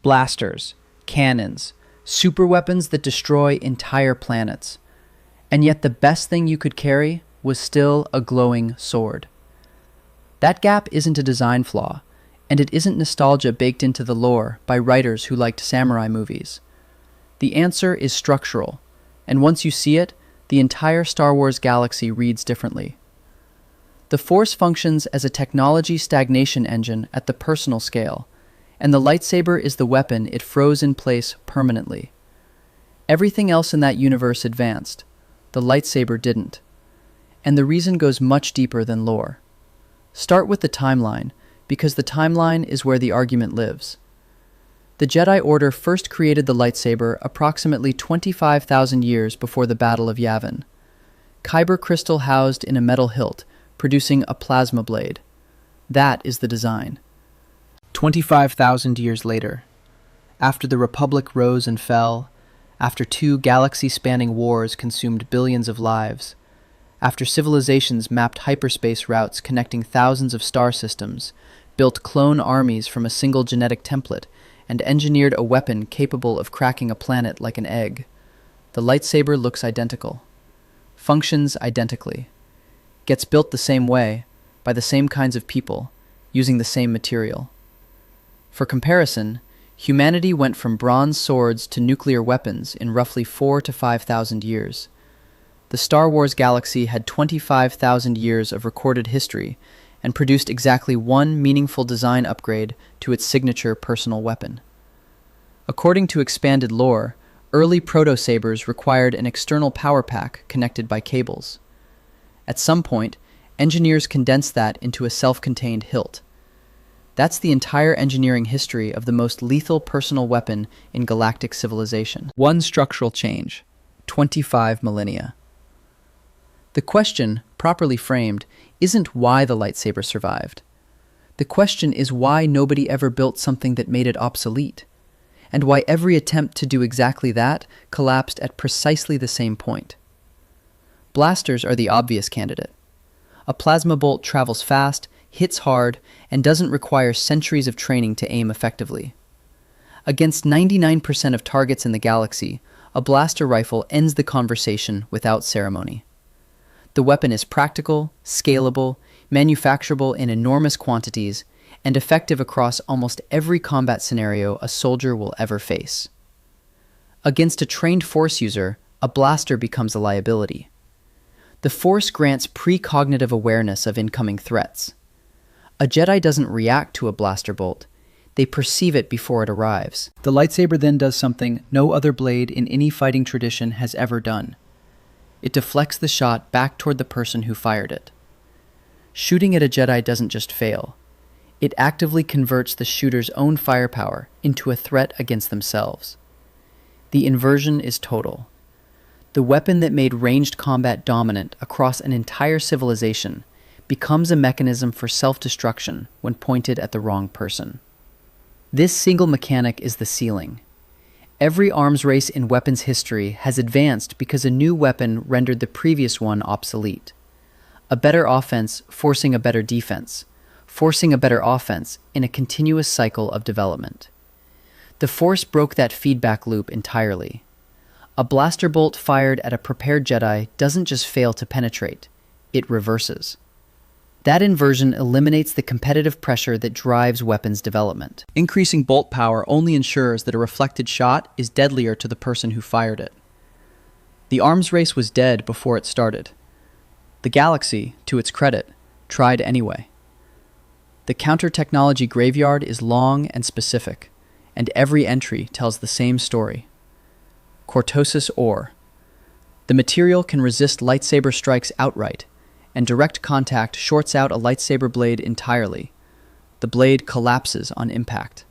blasters, cannons, superweapons that destroy entire planets. And yet the best thing you could carry was still a glowing sword. That gap isn't a design flaw, and it isn't nostalgia baked into the lore by writers who liked samurai movies. The answer is structural, and once you see it, the entire Star Wars galaxy reads differently. The Force functions as a technology-stagnation engine at the personal scale, and the lightsaber is the weapon it froze in place permanently. Everything else in that universe advanced. The lightsaber didn't. And the reason goes much deeper than lore. Start with the timeline, because the timeline is where the argument lives. The Jedi Order first created the lightsaber approximately 25,000 years before the Battle of Yavin. Kyber crystal housed in a metal hilt, producing a plasma blade. That is the design. 25,000 years later, after the Republic rose and fell, after 2 galaxy-spanning wars consumed billions of lives, after civilizations mapped hyperspace routes connecting thousands of star systems, built clone armies from a single genetic template, and engineered a weapon capable of cracking a planet like an egg, the lightsaber looks identical, functions identically, gets built the same way, by the same kinds of people, using the same material. For comparison, humanity went from bronze swords to nuclear weapons in roughly 4,000 to 5,000 years. The Star Wars galaxy had 25,000 years of recorded history and produced exactly one meaningful design upgrade to its signature personal weapon. According to expanded lore, early proto-sabers required an external power pack connected by cables. At some point, engineers condensed that into a self-contained hilt. That's the entire engineering history of the most lethal personal weapon in galactic civilization. One structural change, 25 millennia. The question, properly framed, isn't why the lightsaber survived. The question is why nobody ever built something that made it obsolete, and why every attempt to do exactly that collapsed at precisely the same point. Blasters are the obvious candidate. A plasma bolt travels fast, hits hard, and doesn't require centuries of training to aim effectively. Against 99% of targets in the galaxy, a blaster rifle ends the conversation without ceremony. The weapon is practical, scalable, manufacturable in enormous quantities, and effective across almost every combat scenario a soldier will ever face. Against a trained Force user, a blaster becomes a liability. The Force grants precognitive awareness of incoming threats. A Jedi doesn't react to a blaster bolt, they perceive it before it arrives. The lightsaber then does something no other blade in any fighting tradition has ever done. It deflects the shot back toward the person who fired it. Shooting at a Jedi doesn't just fail. It actively converts the shooter's own firepower into a threat against themselves. The inversion is total. The weapon that made ranged combat dominant across an entire civilization becomes a mechanism for self-destruction when pointed at the wrong person. This single mechanic is the ceiling. Every arms race in weapons history has advanced because a new weapon rendered the previous one obsolete. A better offense forcing a better defense, forcing a better offense in a continuous cycle of development. The Force broke that feedback loop entirely. A blaster bolt fired at a prepared Jedi doesn't just fail to penetrate, it reverses. That inversion eliminates the competitive pressure that drives weapons development. Increasing bolt power only ensures that a reflected shot is deadlier to the person who fired it. The arms race was dead before it started. The galaxy, to its credit, tried anyway. The counter-technology graveyard is long and specific, and every entry tells the same story. Cortosis ore. The material can resist lightsaber strikes outright, and direct contact shorts out a lightsaber blade entirely. The blade collapses on impact.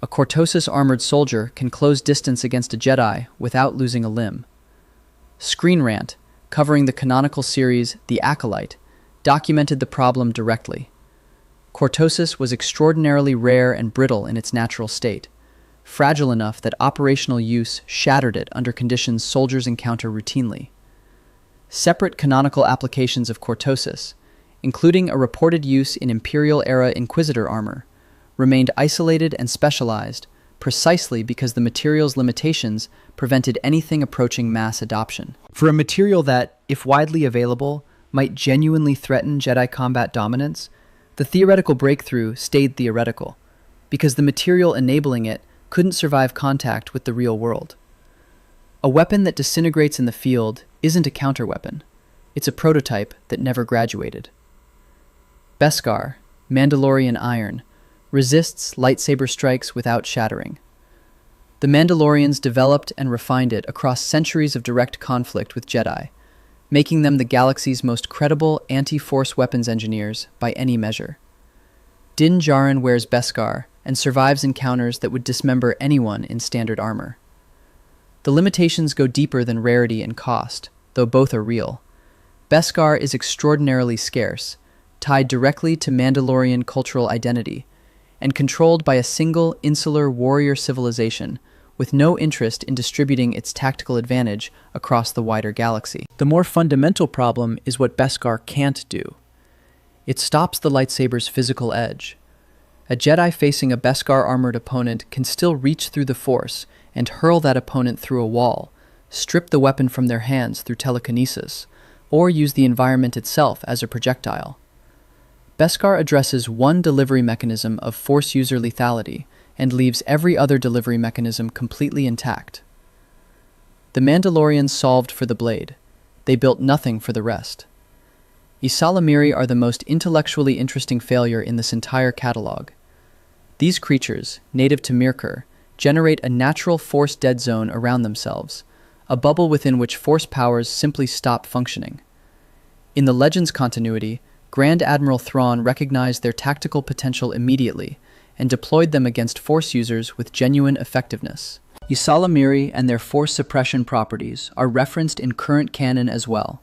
A Cortosis armored soldier can close distance against a Jedi without losing a limb. Screen Rant, covering the canonical series The Acolyte, documented the problem directly. Cortosis was extraordinarily rare and brittle in its natural state, fragile enough that operational use shattered it under conditions soldiers encounter routinely. Separate canonical applications of Cortosis, including a reported use in Imperial-era Inquisitor armor, remained isolated and specialized, precisely because the material's limitations prevented anything approaching mass adoption. For a material that, if widely available, might genuinely threaten Jedi combat dominance, the theoretical breakthrough stayed theoretical, because the material enabling it couldn't survive contact with the real world. A weapon that disintegrates in the field isn't a counterweapon. It's a prototype that never graduated. Beskar, Mandalorian iron, resists lightsaber strikes without shattering. The Mandalorians developed and refined it across centuries of direct conflict with Jedi, making them the galaxy's most credible anti-force weapons engineers by any measure. Din Djarin wears Beskar and survives encounters that would dismember anyone in standard armor. The limitations go deeper than rarity and cost, though both are real. Beskar is extraordinarily scarce, tied directly to Mandalorian cultural identity, and controlled by a single insular warrior civilization with no interest in distributing its tactical advantage across the wider galaxy. The more fundamental problem is what Beskar can't do. It stops the lightsaber's physical edge. A Jedi facing a Beskar-armored opponent can still reach through the Force and hurl that opponent through a wall, strip the weapon from their hands through telekinesis, or use the environment itself as a projectile. Beskar addresses one delivery mechanism of Force user lethality and leaves every other delivery mechanism completely intact. The Mandalorians solved for the blade. They built nothing for the rest. Ysalamiri are the most intellectually interesting failure in this entire catalog. These creatures, native to Mirkur, generate a natural Force dead zone around themselves, a bubble within which Force powers simply stop functioning. In the Legends continuity, Grand Admiral Thrawn recognized their tactical potential immediately and deployed them against Force users with genuine effectiveness. Ysalamiri and their Force suppression properties are referenced in current canon as well,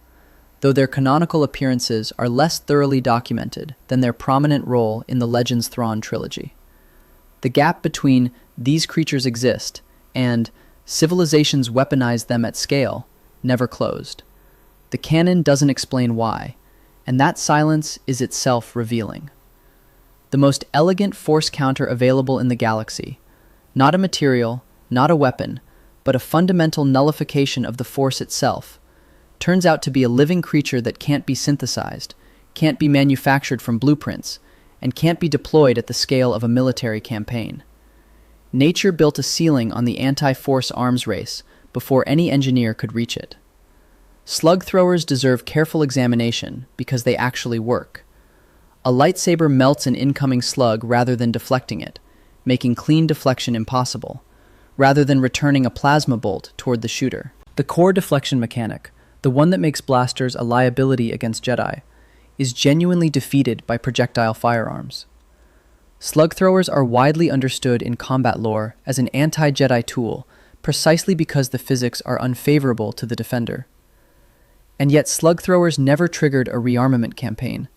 though their canonical appearances are less thoroughly documented than their prominent role in the Legends Thrawn trilogy. The gap between "these creatures exist" and "civilizations weaponize them at scale" never closed. The canon doesn't explain why, and that silence is itself revealing. The most elegant Force counter available in the galaxy, not a material, not a weapon, but a fundamental nullification of the Force itself, turns out to be a living creature that can't be synthesized, can't be manufactured from blueprints, and can't be deployed at the scale of a military campaign. Nature built a ceiling on the anti-Force arms race before any engineer could reach it. Slugthrowers deserve careful examination because they actually work. A lightsaber melts an incoming slug rather than deflecting it, making clean deflection impossible, rather than returning a plasma bolt toward the shooter. The core deflection mechanic, the one that makes blasters a liability against Jedi, is genuinely defeated by projectile firearms. Slugthrowers are widely understood in combat lore as an anti-Jedi tool precisely because the physics are unfavorable to the defender. And yet slugthrowers never triggered a rearmament campaign,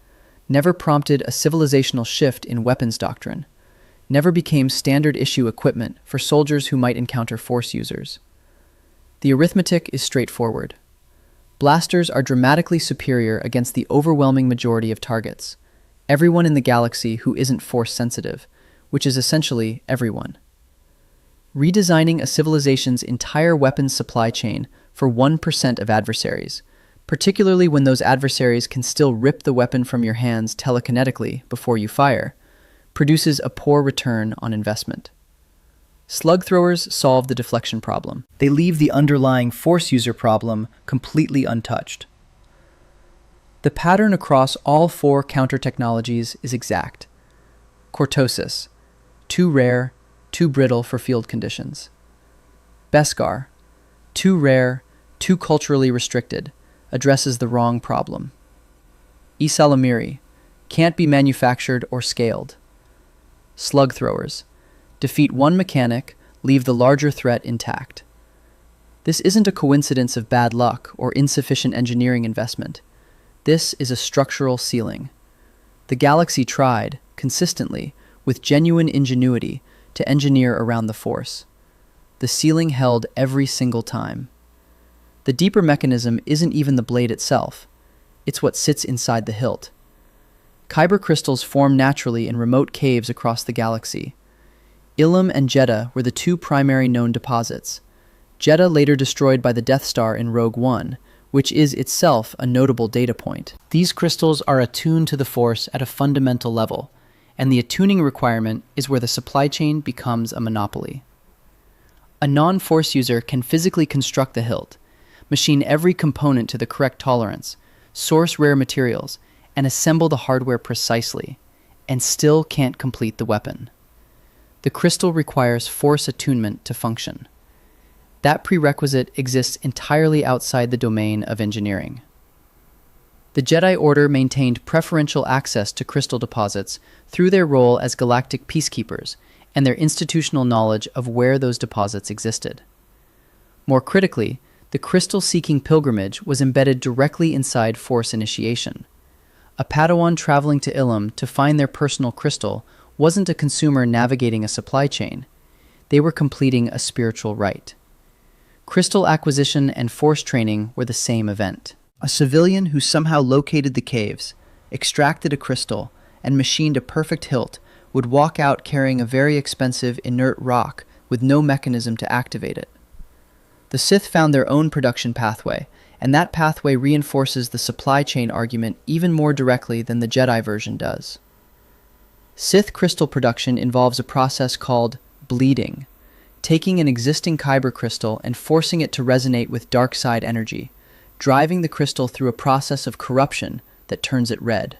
never prompted a civilizational shift in weapons doctrine, never became standard issue equipment for soldiers who might encounter Force users. The arithmetic is straightforward. Blasters are dramatically superior against the overwhelming majority of targets, everyone in the galaxy who isn't Force sensitive, which is essentially everyone. Redesigning a civilization's entire weapons supply chain for 1% of adversaries, particularly when those adversaries can still rip the weapon from your hands telekinetically before you fire, produces a poor return on investment. Slugthrowers solve the deflection problem. They leave the underlying Force user problem completely untouched. The pattern across all four counter technologies is exact. Cortosis, too rare, too brittle for field conditions. Beskar, too rare, too culturally restricted, addresses the wrong problem. Ysalamiri, can't be manufactured or scaled. Slugthrowers, defeat one mechanic, leave the larger threat intact. This isn't a coincidence of bad luck or insufficient engineering investment. This is a structural ceiling. The galaxy tried, consistently, with genuine ingenuity, to engineer around the Force. The ceiling held every single time. The deeper mechanism isn't even the blade itself. It's what sits inside the hilt. Kyber crystals form naturally in remote caves across the galaxy. Ilum and Jedha were the two primary known deposits. Jedha later destroyed by the Death Star in Rogue One, which is itself a notable data point. These crystals are attuned to the Force at a fundamental level, and the attuning requirement is where the supply chain becomes a monopoly. A non-Force user can physically construct the hilt, machine every component to the correct tolerance, source rare materials, and assemble the hardware precisely, and still can't complete the weapon. The crystal requires Force attunement to function. That prerequisite exists entirely outside the domain of engineering. The Jedi Order maintained preferential access to crystal deposits through their role as galactic peacekeepers and their institutional knowledge of where those deposits existed. More critically, the crystal-seeking pilgrimage was embedded directly inside Force initiation. A Padawan traveling to Ilum to find their personal crystal wasn't a consumer navigating a supply chain. They were completing a spiritual rite. Crystal acquisition and Force training were the same event. A civilian who somehow located the caves, extracted a crystal, and machined a perfect hilt would walk out carrying a very expensive, inert rock with no mechanism to activate it. The Sith found their own production pathway, and that pathway reinforces the supply chain argument even more directly than the Jedi version does. Sith crystal production involves a process called bleeding, taking an existing Kyber crystal and forcing it to resonate with dark side energy, driving the crystal through a process of corruption that turns it red.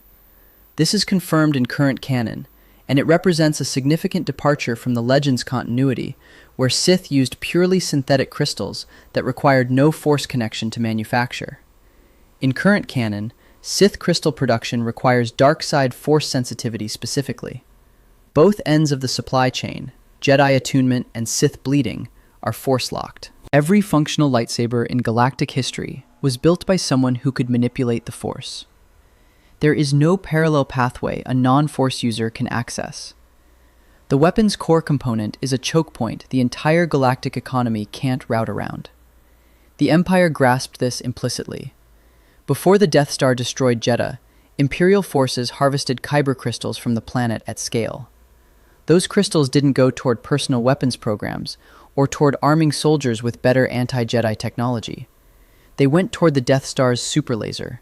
This is confirmed in current canon, and it represents a significant departure from the Legends continuity, where Sith used purely synthetic crystals that required no Force connection to manufacture. In current canon, Sith crystal production requires dark side Force sensitivity specifically. Both ends of the supply chain, Jedi attunement and Sith bleeding, are Force-locked. Every functional lightsaber in galactic history was built by someone who could manipulate the Force. There is no parallel pathway a non-Force user can access. The weapon's core component is a choke point the entire galactic economy can't route around. The Empire grasped this implicitly. Before the Death Star destroyed Jedha, Imperial forces harvested Kyber crystals from the planet at scale. Those crystals didn't go toward personal weapons programs or toward arming soldiers with better anti-Jedi technology. They went toward the Death Star's superlaser,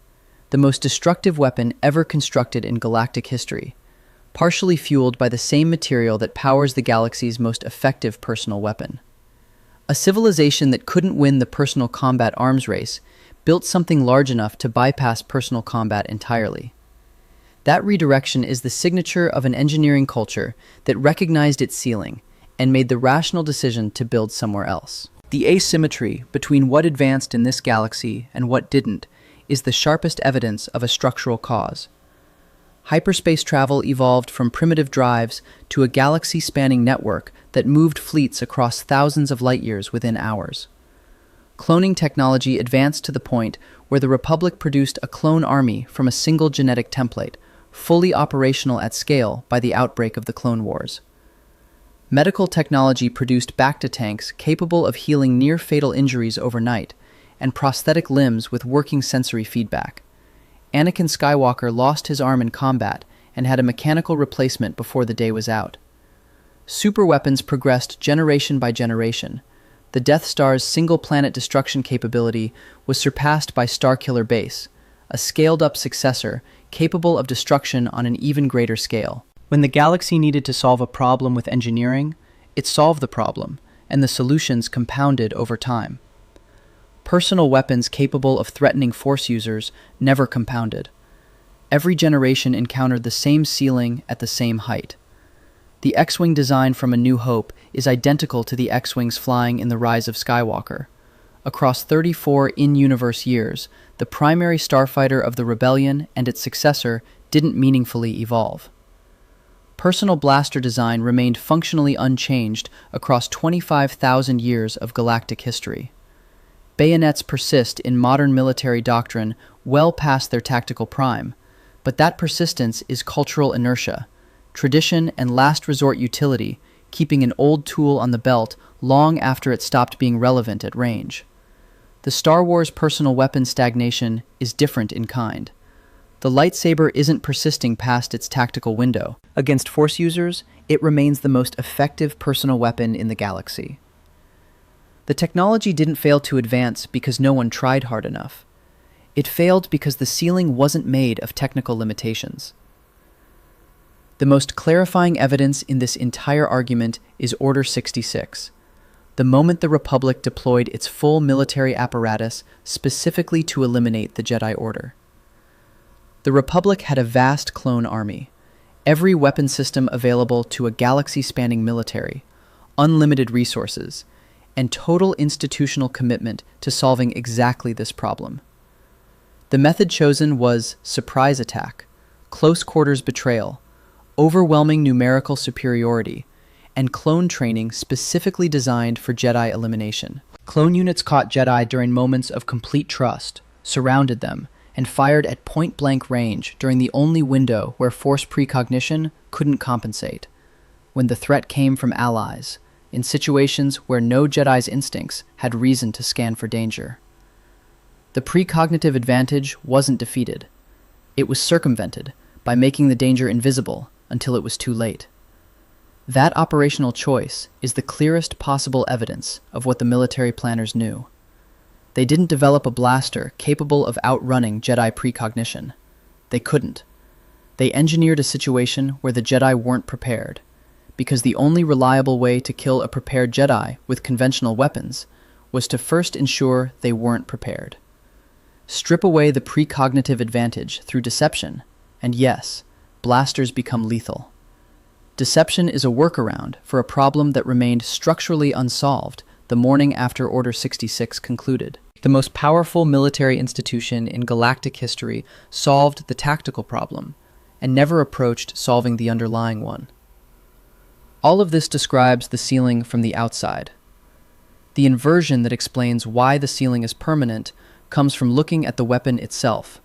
the most destructive weapon ever constructed in galactic history, partially fueled by the same material that powers the galaxy's most effective personal weapon. A civilization that couldn't win the personal combat arms race built something large enough to bypass personal combat entirely. That redirection is the signature of an engineering culture that recognized its ceiling and made the rational decision to build somewhere else. The asymmetry between what advanced in this galaxy and what didn't is the sharpest evidence of a structural cause. Hyperspace travel evolved from primitive drives to a galaxy-spanning network that moved fleets across thousands of light-years within hours. Cloning technology advanced to the point where the Republic produced a clone army from a single genetic template, fully operational at scale by the outbreak of the Clone Wars. Medical technology produced Bacta tanks capable of healing near-fatal injuries overnight, and prosthetic limbs with working sensory feedback. Anakin Skywalker lost his arm in combat and had a mechanical replacement before the day was out. Superweapons progressed generation by generation. The Death Star's single-planet destruction capability was surpassed by Starkiller Base, a scaled-up successor capable of destruction on an even greater scale. When the galaxy needed to solve a problem with engineering, it solved the problem, and the solutions compounded over time. Personal weapons capable of threatening Force users never compounded. Every generation encountered the same ceiling at the same height. The X-Wing design from A New Hope is identical to the X-Wings flying in The Rise of Skywalker. Across 34 in-universe years, the primary starfighter of the Rebellion and its successor didn't meaningfully evolve. Personal blaster design remained functionally unchanged across 25,000 years of galactic history. Bayonets persist in modern military doctrine well past their tactical prime, but that persistence is cultural inertia, tradition and last resort utility, keeping an old tool on the belt long after it stopped being relevant at range. The Star Wars personal weapon stagnation is different in kind. The lightsaber isn't persisting past its tactical window. Against Force users, it remains the most effective personal weapon in the galaxy. The technology didn't fail to advance because no one tried hard enough. It failed because the ceiling wasn't made of technical limitations. The most clarifying evidence in this entire argument is Order 66, the moment the Republic deployed its full military apparatus specifically to eliminate the Jedi Order. The Republic had a vast clone army, every weapon system available to a galaxy-spanning military, unlimited resources, and total institutional commitment to solving exactly this problem. The method chosen was surprise attack, close quarters betrayal, overwhelming numerical superiority, and clone training specifically designed for Jedi elimination. Clone units caught Jedi during moments of complete trust, surrounded them, and fired at point-blank range during the only window where Force precognition couldn't compensate, when the threat came from allies, in situations where no Jedi's instincts had reason to scan for danger. The precognitive advantage wasn't defeated. It was circumvented by making the danger invisible until it was too late. That operational choice is the clearest possible evidence of what the military planners knew. They didn't develop a blaster capable of outrunning Jedi precognition. They couldn't. They engineered a situation where the Jedi weren't prepared, because the only reliable way to kill a prepared Jedi with conventional weapons was to first ensure they weren't prepared. Strip away the precognitive advantage through deception, and yes, blasters become lethal. Deception is a workaround for a problem that remained structurally unsolved the morning after Order 66 concluded. The most powerful military institution in galactic history solved the tactical problem, and never approached solving the underlying one. All of this describes the ceiling from the outside. The inversion that explains why the ceiling is permanent comes from looking at the weapon itself,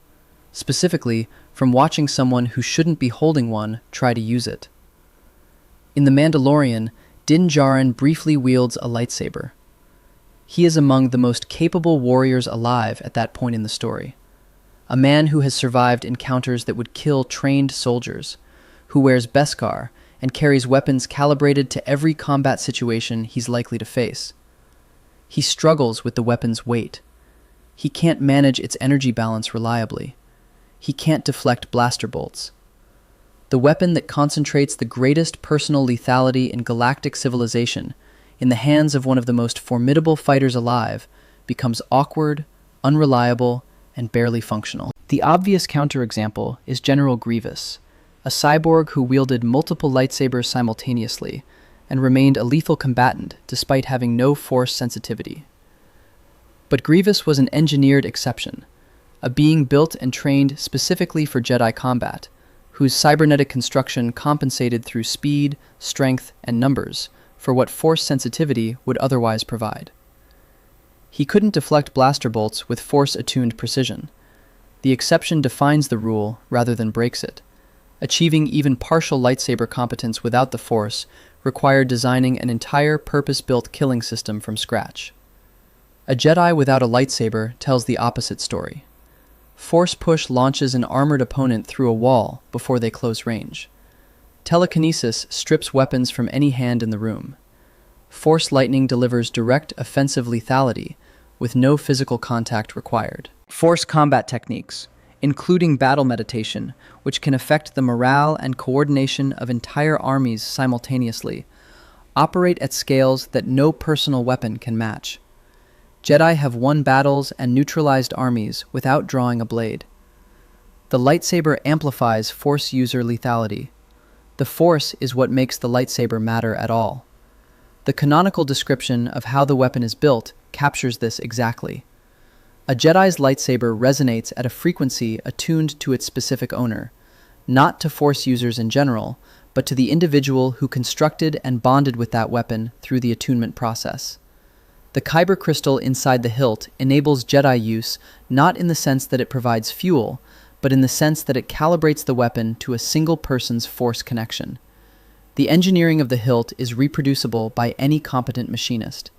specifically from watching someone who shouldn't be holding one try to use it. In The Mandalorian, Din Djarin briefly wields a lightsaber. He is among the most capable warriors alive at that point in the story. A man who has survived encounters that would kill trained soldiers, who wears Beskar and carries weapons calibrated to every combat situation he's likely to face. He struggles with the weapon's weight. He can't manage its energy balance reliably. He can't deflect blaster bolts. The weapon that concentrates the greatest personal lethality in galactic civilization in the hands of one of the most formidable fighters alive becomes awkward, unreliable, and barely functional. The obvious counterexample is General Grievous, a cyborg who wielded multiple lightsabers simultaneously and remained a lethal combatant despite having no force sensitivity. But Grievous was an engineered exception, a being built and trained specifically for Jedi combat, whose cybernetic construction compensated through speed, strength, and numbers for what force sensitivity would otherwise provide. He couldn't deflect blaster bolts with force-attuned precision. The exception defines the rule rather than breaks it. Achieving even partial lightsaber competence without the Force required designing an entire purpose-built killing system from scratch. A Jedi without a lightsaber tells the opposite story. Force push launches an armored opponent through a wall before they close range. Telekinesis strips weapons from any hand in the room. Force lightning delivers direct offensive lethality with no physical contact required. Force combat techniques, including battle meditation, which can affect the morale and coordination of entire armies simultaneously, operate at scales that no personal weapon can match. Jedi have won battles and neutralized armies without drawing a blade. The lightsaber amplifies Force user lethality. The Force is what makes the lightsaber matter at all. The canonical description of how the weapon is built captures this exactly. A Jedi's lightsaber resonates at a frequency attuned to its specific owner, not to Force users in general, but to the individual who constructed and bonded with that weapon through the attunement process. The Kyber crystal inside the hilt enables Jedi use not in the sense that it provides fuel, but in the sense that it calibrates the weapon to a single person's Force connection. The engineering of the hilt is reproducible by any competent machinist.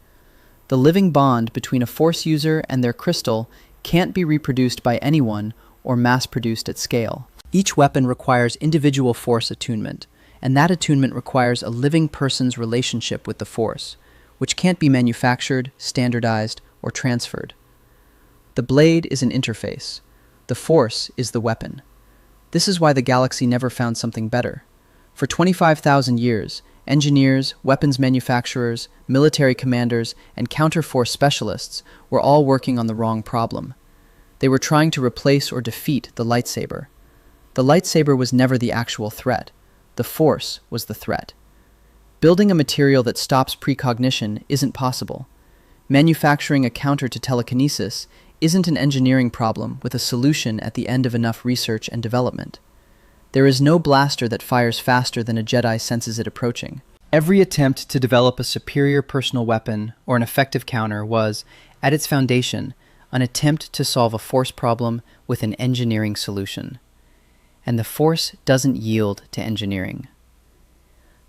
The living bond between a Force user and their crystal can't be reproduced by anyone or mass-produced at scale. Each weapon requires individual force attunement, and that attunement requires a living person's relationship with the force, which can't be manufactured, standardized, or transferred. The blade is an interface. The force is the weapon. This is why the galaxy never found something better. For 25,000 years, engineers, weapons manufacturers, military commanders, and counter-force specialists were all working on the wrong problem. They were trying to replace or defeat the lightsaber. The lightsaber was never the actual threat. The force was the threat. Building a material that stops precognition isn't possible. Manufacturing a counter to telekinesis isn't an engineering problem with a solution at the end of enough research and development. There is no blaster that fires faster than a Jedi senses it approaching. Every attempt to develop a superior personal weapon or an effective counter was, at its foundation, an attempt to solve a force problem with an engineering solution. And the force doesn't yield to engineering.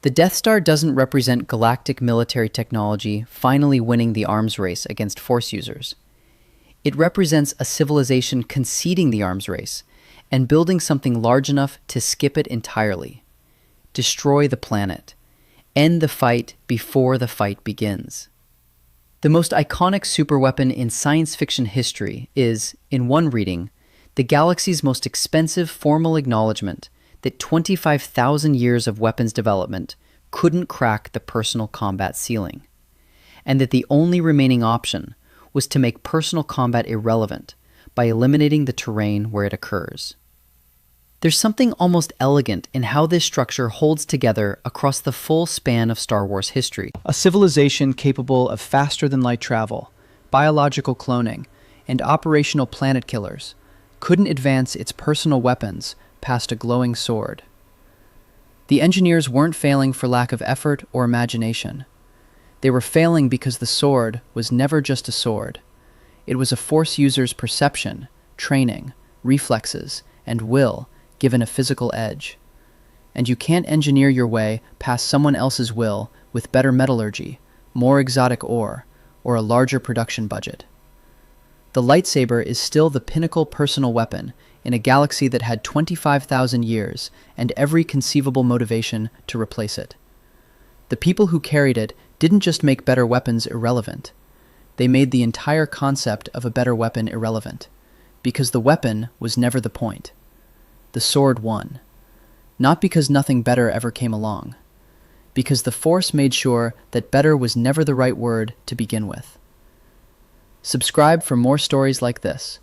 The Death Star doesn't represent galactic military technology finally winning the arms race against force users. It represents a civilization conceding the arms race and building something large enough to skip it entirely. Destroy the planet. End the fight before the fight begins. The most iconic superweapon in science fiction history is, in one reading, the galaxy's most expensive formal acknowledgement that 25,000 years of weapons development couldn't crack the personal combat ceiling, and that the only remaining option was to make personal combat irrelevant by eliminating the terrain where it occurs. There's something almost elegant in how this structure holds together across the full span of Star Wars history. A civilization capable of faster-than-light travel, biological cloning, and operational planet killers couldn't advance its personal weapons past a glowing sword. The engineers weren't failing for lack of effort or imagination. They were failing because the sword was never just a sword. It was a force user's perception, training, reflexes, and will given a physical edge. And you can't engineer your way past someone else's will with better metallurgy, more exotic ore, or a larger production budget. The lightsaber is still the pinnacle personal weapon in a galaxy that had 25,000 years and every conceivable motivation to replace it. The people who carried it didn't just make better weapons irrelevant. They made the entire concept of a better weapon irrelevant, because the weapon was never the point. The sword won. Not because nothing better ever came along, because the Force made sure that better was never the right word to begin with. Subscribe for more stories like this.